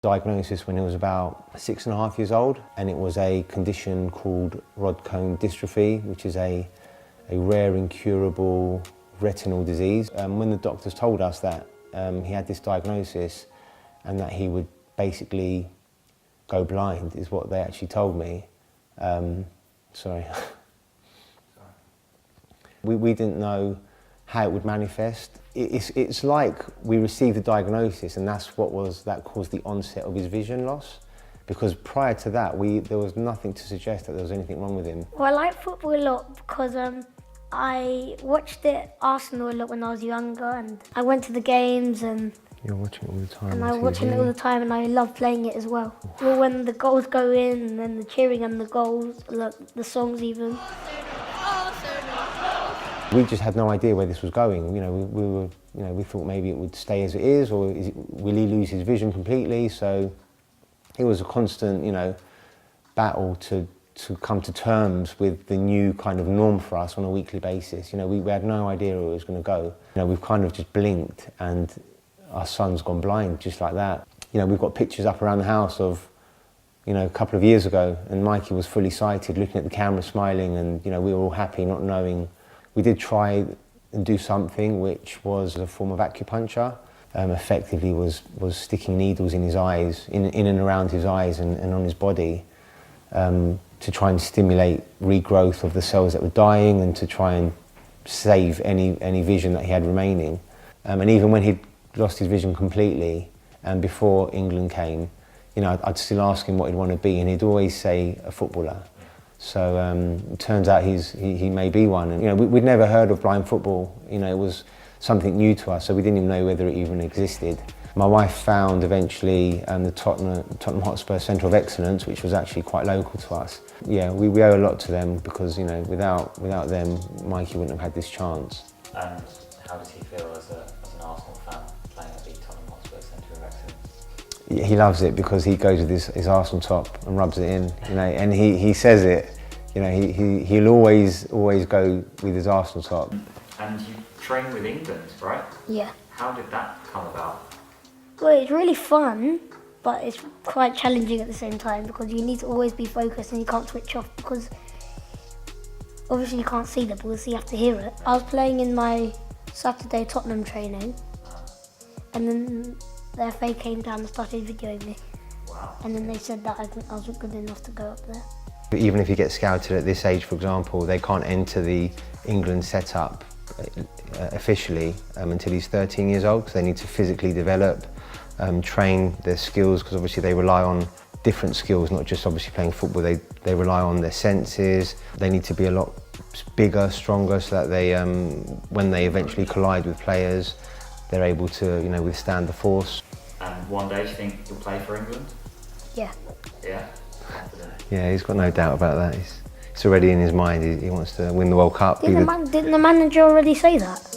Diagnosis when he was about 6.5 years old, and it was a condition called rod cone dystrophy, which is a rare incurable retinal disease. When the doctors told us that he had this diagnosis and that he would basically go blind, is what they actually told me. Sorry. We didn't know how it would manifest. It's like we received the diagnosis and that caused the onset of his vision loss. Because prior to that, there was nothing to suggest that there was anything wrong with him. Well, I like football a lot because I watched Arsenal a lot when I was younger, and I went to the games and... You're watching it all the time. And I'm watching it all the time, and I love playing it as well. Well, when the goals go in, and then the cheering and the goals, the songs even. We just had no idea where this was going. We thought maybe it would stay as it is, or will he lose his vision completely? So it was a constant, battle to come to terms with the new kind of norm for us on a weekly basis. We had no idea where it was going to go. We've kind of just blinked and our son's gone blind just like that. We've got pictures up around the house of, a couple of years ago, and Mikey was fully sighted, looking at the camera, smiling, and we were all happy, not knowing. We did try and do something which was a form of acupuncture. Effectively was sticking needles in his eyes, in and around his eyes and on his body, to try and stimulate regrowth of the cells that were dying and to try and save any vision that he had remaining. And even when he'd lost his vision completely, and before England came, I'd still ask him what he'd want to be, and he'd always say a footballer. So it turns out he may be one. And we'd never heard of blind football. It was something new to us, so we didn't even know whether it even existed. My wife found eventually the Tottenham Hotspur Centre of Excellence, which was actually quite local to us. Yeah, we owe a lot to them because without them, Mikey wouldn't have had this chance. And how does he feel as an Arsenal fan playing at the Tottenham Hotspur Centre of Excellence? He loves it because he goes with his Arsenal top and rubs it in, and he says it. He'll always go with his Arsenal top. And you train with England, right? Yeah. How did that come about? Well, it's really fun, but it's quite challenging at the same time because you need to always be focused and you can't switch off because obviously you can't see the ball, so you have to hear it. I was playing in my Saturday Tottenham training, and then the FA came down and started videoing me. Wow. And then they said that I wasn't good enough to go up there. But even if you get scouted at this age, for example, they can't enter the England setup officially until he's 13 years old, because they need to physically develop, train their skills, because obviously they rely on different skills, not just obviously playing football. They rely on their senses. They need to be a lot bigger, stronger, so that they, when they eventually collide with players, they're able to, withstand the force. And one day, do you think you'll play for England? Yeah. Yeah? Confident? Yeah, he's got no doubt about that. It's already in his mind. He wants to win the World Cup. Didn't the manager already say that?